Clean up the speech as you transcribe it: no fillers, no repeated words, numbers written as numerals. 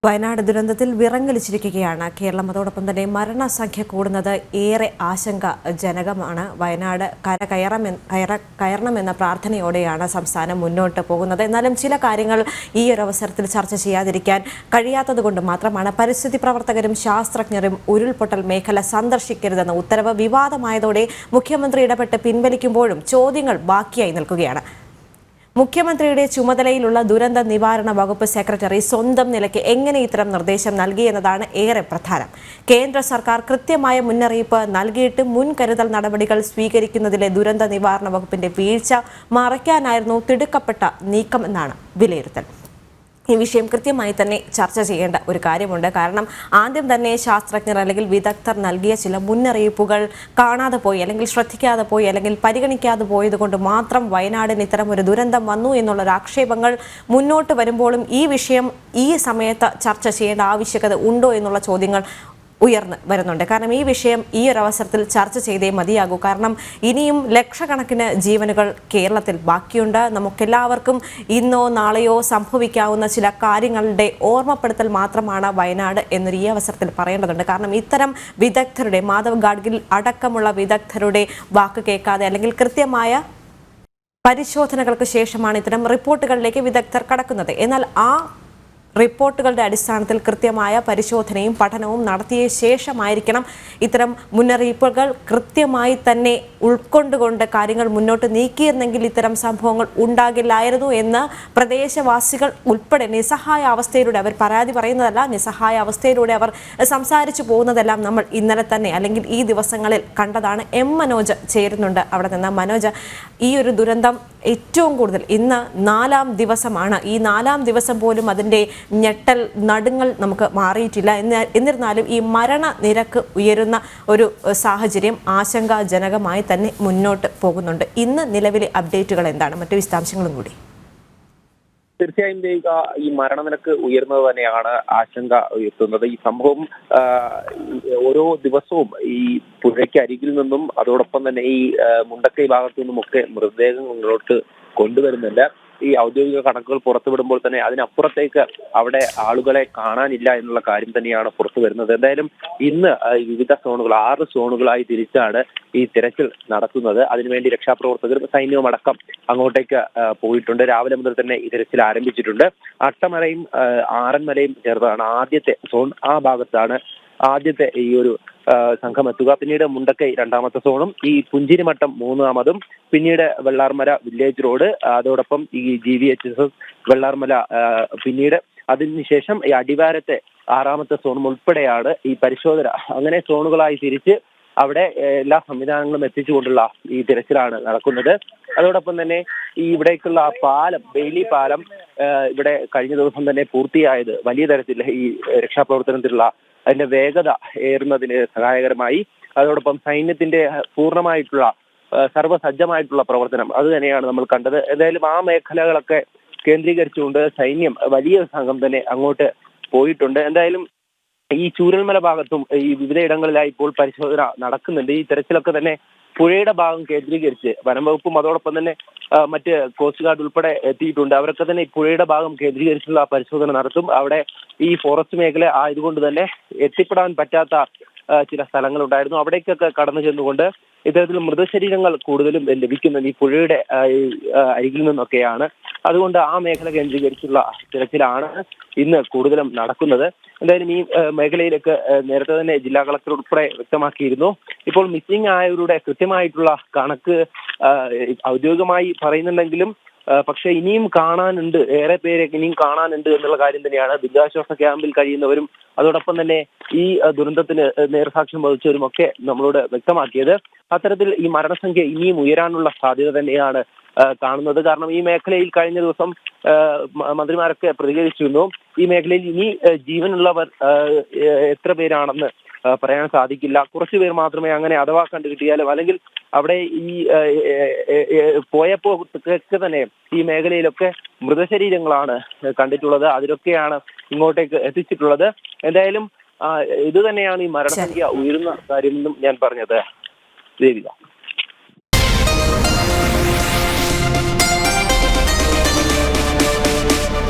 വയനാട് ദുരന്തത്തിൽ വിറങ്ങലിച്ചിരിക്കുകയാണ് കേരളം. അതോടൊപ്പം തന്നെ മരണസംഖ്യ കൂടുന്നത് ഏറെ ആശങ്കാജനകമാണ്. വയനാട് കയറണമെന്ന പ്രാർത്ഥനയോടെയാണ് സംസ്ഥാനം മുന്നോട്ട് പോകുന്നത്. എന്നാലും ചില കാര്യങ്ങൾ ഈ ഒരു അവസരത്തിൽ ചർച്ച ചെയ്യാതിരിക്കാൻ കഴിയാത്തതുകൊണ്ട് മാത്രമാണ് പരിസ്ഥിതി പ്രവർത്തകരും ശാസ്ത്രജ്ഞരും ഉരുൾപൊട്ടൽ മേഖല സന്ദർശിക്കരുതെന്ന ഉത്തരവ് വിവാദമായതോടെ മുഖ്യമന്ത്രി ഇടപെട്ട് പിൻവലിക്കുമ്പോഴും ചോദ്യങ്ങൾ ബാക്കിയായി നിൽക്കുകയാണ്. മുഖ്യമന്ത്രിയുടെ ചുമതലയിലുള്ള ദുരന്ത നിവാരണ വകുപ്പ് സെക്രട്ടറി സ്വന്തം നിലയ്ക്ക് എങ്ങനെ ഇത്തരം നിർദ്ദേശം നൽകിയെന്നതാണ് ഏറെ പ്രധാനം. കേന്ദ്ര സർക്കാർ കൃത്യമായ മുന്നറിയിപ്പ് നൽകിയിട്ട് മുൻകരുതൽ നടപടികൾ സ്വീകരിക്കുന്നതിലെ ദുരന്ത നിവാരണ വകുപ്പിന്റെ വീഴ്ച മറയ്ക്കാനായിരുന്നു തിടുക്കപ്പെട്ട നീക്കമെന്നാണ് വിലയിരുത്തൽ. ഈ വിഷയം കൃത്യമായി തന്നെ ചർച്ച ചെയ്യേണ്ട ഒരു കാര്യമുണ്ട്. കാരണം ആദ്യം തന്നെ ശാസ്ത്രജ്ഞർ അല്ലെങ്കിൽ വിദഗ്ധർ നൽകിയ ചില മുന്നറിയിപ്പുകൾ കാണാതെ പോയി, അല്ലെങ്കിൽ ശ്രദ്ധിക്കാതെ പോയി, അല്ലെങ്കിൽ പരിഗണിക്കാതെ പോയത് കൊണ്ട് മാത്രം വയനാടിന് ഇത്തരം ഒരു ദുരന്തം വന്നു എന്നുള്ളൊരു ആക്ഷേപങ്ങൾ മുന്നോട്ട് വരുമ്പോഴും ഈ വിഷയം ഈ സമയത്ത് ചർച്ച ചെയ്യേണ്ട ആവശ്യകത ഉണ്ടോ എന്നുള്ള ചോദ്യങ്ങൾ ഉയർന്നു വരുന്നുണ്ട്. കാരണം ഈ വിഷയം ഈ ഒരു അവസരത്തിൽ ചർച്ച ചെയ്തേ മതിയാകൂ. കാരണം ഇനിയും ലക്ഷക്കണക്കിന് ജീവനുകൾ കേരളത്തിൽ ബാക്കിയുണ്ട്. നമുക്കെല്ലാവർക്കും ഇന്നോ നാളെയോ സംഭവിക്കാവുന്ന ചില കാര്യങ്ങളുടെ ഓർമ്മപ്പെടുത്തൽ മാത്രമാണ് വയനാട് എന്നൊരു ഈ അവസരത്തിൽ പറയേണ്ടതുണ്ട്. കാരണം ഇത്തരം വിദഗ്ധരുടെ, മാധവ് ഗാഡ്ഗിൽ അടക്കമുള്ള വിദഗ്ധരുടെ വാക്ക് കേൾക്കാതെ അല്ലെങ്കിൽ കൃത്യമായ പരിശോധനകൾക്ക് ശേഷമാണ് ഇത്തരം റിപ്പോർട്ടുകളിലേക്ക് വിദഗ്ധർ കടക്കുന്നത്. എന്നാൽ ആ റിപ്പോർട്ടുകളുടെ അടിസ്ഥാനത്തിൽ കൃത്യമായ പരിശോധനയും പഠനവും നടത്തിയ ശേഷമായിരിക്കണം ഇത്തരം മുന്നറിയിപ്പുകൾ കൃത്യമായി തന്നെ ഉൾക്കൊണ്ടുകൊണ്ട് കാര്യങ്ങൾ മുന്നോട്ട് നീക്കിയിരുന്നെങ്കിൽ ഇത്തരം സംഭവങ്ങൾ ഉണ്ടാകില്ലായിരുന്നു എന്ന് പ്രദേശവാസികൾ ഉൾപ്പെടെ നിസ്സഹായ അവസ്ഥയിലൂടെ അവർ പരാതി പറയുന്നതല്ല, നിസ്സഹായ അവസ്ഥയിലൂടെ അവർ സംസാരിച്ചു പോകുന്നതെല്ലാം നമ്മൾ ഇന്നലെ തന്നെ അല്ലെങ്കിൽ ഈ ദിവസങ്ങളിൽ കണ്ടതാണ്. മനോജ് ചേരുന്നുണ്ട് അവിടെ നിന്ന്. മനോജ്, ഈ ഒരു ദുരന്തം ഏറ്റവും കൂടുതൽ ഇന്ന് 4ാം ദിവസമാണ്. ഈ 4ാം ദിവസം പോലും അതിൻ്റെ ഞെട്ടൽ നടുങ്ങൾ നമുക്ക് മാറിയിട്ടില്ല. എന്നിരുന്നാലും ഈ മരണനിരക്ക് ഉയരുന്ന ഒരു സാഹചര്യം ആശങ്കാജനകമായി തന്നെ മുന്നോട്ട് പോകുന്നുണ്ട്. ഇന്ന് നിലവിലെ അപ്ഡേറ്റുകൾ എന്താണ്? മറ്റു വിശദാംശങ്ങളും കൂടി. തീർച്ചയായും ഈ മരണനിരക്ക് ഉയർന്നത് തന്നെയാണ് ആശങ്ക ഉയർത്തുന്നത്. ഈ സംഭവം ഓരോ ദിവസവും ഈ പുഴയ്ക്ക് അരികിൽ നിന്നും അതോടൊപ്പം തന്നെ ഈ മുണ്ടക്കൈ ഭാഗത്തു നിന്നുമൊക്കെ മൃതദേഹങ്ങൾ മുന്നോട്ട് കൊണ്ടുവരുന്നുണ്ട്. ഈ ഔദ്യോഗിക കണക്കുകൾ പുറത്തുവിടുമ്പോൾ തന്നെ അതിനപ്പുറത്തേക്ക് അവിടെ ആളുകളെ കാണാനില്ല എന്നുള്ള കാര്യം തന്നെയാണ് പുറത്തു വരുന്നത്. എന്തായാലും ഇന്ന് വിവിധ സോണുകൾ 6 സോണുകളായി തിരിച്ചാണ് ഈ തിരച്ചിൽ നടത്തുന്നത്. അതിനുവേണ്ടി രക്ഷാപ്രവർത്തകരും സൈന്യവും അടക്കം അങ്ങോട്ടേക്ക് പോയിട്ടുണ്ട്. രാവിലെ മുതൽ തന്നെ ഈ തിരച്ചിൽ ആരംഭിച്ചിട്ടുണ്ട്. അട്ടമലയും ആറന്മലയും ചേർന്നതാണ് ആദ്യത്തെ സോൺ. ആ ഭാഗത്താണ് ആദ്യത്തെ ഈ ഒരു സംഘം എത്തുക. പിന്നീട് മുണ്ടക്കൈ 2ാമത്തെ സോണും, ഈ പുഞ്ചിരിമട്ടം 3ാമതും, പിന്നീട് വെള്ളാർമല വില്ലേജ് റോഡ്, അതോടൊപ്പം ഈ GVHSS വെള്ളാർമല, പിന്നീട് അതിനുശേഷം ഈ അടിവാരത്തെ 6ാമത്തെ സോണും ഉൾപ്പെടെയാണ് ഈ പരിശോധന. അങ്ങനെ സോണുകളായി തിരിച്ച് അവിടെ എല്ലാ സംവിധാനങ്ങളും എത്തിച്ചുകൊണ്ടുള്ള ഈ തിരച്ചിലാണ് നടക്കുന്നത്. അതോടൊപ്പം തന്നെ ഈ ഇവിടേക്കുള്ള പാലം, ബെയിലി പാലം ഇവിടെ കഴിഞ്ഞ ദിവസം തന്നെ പൂർത്തിയായത് വലിയ തരത്തിൽ ഈ രക്ഷാപ്രവർത്തനത്തിലുള്ള അതിന്റെ വേഗത ഏറുന്നതിന് സഹായകരമായി. അതോടൊപ്പം സൈന്യത്തിന്റെ പൂർണ്ണമായിട്ടുള്ള സർവ്വസജ്ജമായിട്ടുള്ള പ്രവർത്തനം അത് തന്നെയാണ് നമ്മൾ കണ്ടത്. എന്തായാലും ആ മേഖലകളൊക്കെ കേന്ദ്രീകരിച്ചുകൊണ്ട് സൈന്യം വലിയ സംഘം തന്നെ അങ്ങോട്ട് പോയിട്ടുണ്ട്. എന്തായാലും ഈ ചൂരൽമല ഭാഗത്തും ഈ വിവിധയിടങ്ങളിലായി ഇപ്പോൾ പരിശോധന നടക്കുന്നുണ്ട്. ഈ തെരച്ചിലൊക്കെ തന്നെ പുഴയുടെ ഭാഗം കേന്ദ്രീകരിച്ച് വനം വകുപ്പും അതോടൊപ്പം തന്നെ മറ്റ് കോസ്റ്റ് ഗാർഡ് ഉൾപ്പെടെ എത്തിയിട്ടുണ്ട്. അവരൊക്കെ തന്നെ ഈ പുഴയുടെ ഭാഗം കേന്ദ്രീകരിച്ചുള്ള പരിശോധന നടത്തും. അവിടെ ഈ ഫോറസ്റ്റ് മേഖല ആയതുകൊണ്ട് തന്നെ എത്തിപ്പെടാൻ പറ്റാത്ത ചില സ്ഥലങ്ങളുണ്ടായിരുന്നു. അവിടേക്കൊക്കെ കടന്നു ചെന്നുകൊണ്ട് ഇത്തരത്തിൽ മൃതശരീരങ്ങൾ കൂടുതലും ലഭിക്കുന്നത് ഈ പുഴയുടെ അരികിൽ നിന്നൊക്കെയാണ്. അതുകൊണ്ട് ആ മേഖല കേന്ദ്രീകരിച്ചുള്ള തിരച്ചിലാണ് ഇന്ന് കൂടുതലും നടക്കുന്നത്. എന്തായാലും ഈ മേഖലയിലേക്ക് നേരത്തെ തന്നെ ജില്ലാ കളക്ടർ ഉൾപ്പെടെ വ്യക്തമാക്കിയിരുന്നു. ഇപ്പോൾ മിസ്സിംഗ് ആയവരുടെ കൃത്യമായിട്ടുള്ള കണക്ക് ഔദ്യോഗികമായി പറയുന്നുണ്ടെങ്കിലും പക്ഷെ ഇനിയും കാണാനുണ്ട്, ഏറെ പേരെ ഇനിയും കാണാനുണ്ട് എന്നുള്ള കാര്യം തന്നെയാണ് ദുരിതാശ്വാസ ക്യാമ്പിൽ കഴിയുന്നവരും അതോടൊപ്പം തന്നെ ഈ ദുരന്തത്തിന് നേർസാക്ഷ്യം വഹിച്ചവരും ഒക്കെ നമ്മളോട് വ്യക്തമാക്കിയത്. അത്തരത്തിൽ ഈ മരണസംഖ്യ ഇനിയും ഉയരാനുള്ള സാധ്യത തന്നെയാണ് കാണുന്നത്. കാരണം ഈ മേഖലയിൽ കഴിഞ്ഞ ദിവസം മന്ത്രിമാരൊക്കെ പ്രതികരിച്ചിരുന്നു. ഈ മേഖലയിൽ ഇനി ജീവനുള്ളവർ എത്ര പേരാണെന്ന് പറയാൻ സാധിക്കില്ല. കുറച്ചു പേർ മാത്രമേ അങ്ങനെ അഥവാ കണ്ടു കിട്ടിയാലും, അല്ലെങ്കിൽ അവിടെ ഈ പോയപ്പോഴൊക്കെ തന്നെ ഈ മേഖലയിലൊക്കെ മൃതശരീരങ്ങളാണ് കണ്ടിട്ടുള്ളത്. അതിലൊക്കെയാണ് ഇങ്ങോട്ടേക്ക് എത്തിച്ചിട്ടുള്ളത്. എന്തായാലും ഇത് തന്നെയാണ് ഈ മരണസംഖ്യ ഉയരുന്ന കാര്യമെന്നും ഞാൻ പറഞ്ഞത്. ദേവിക.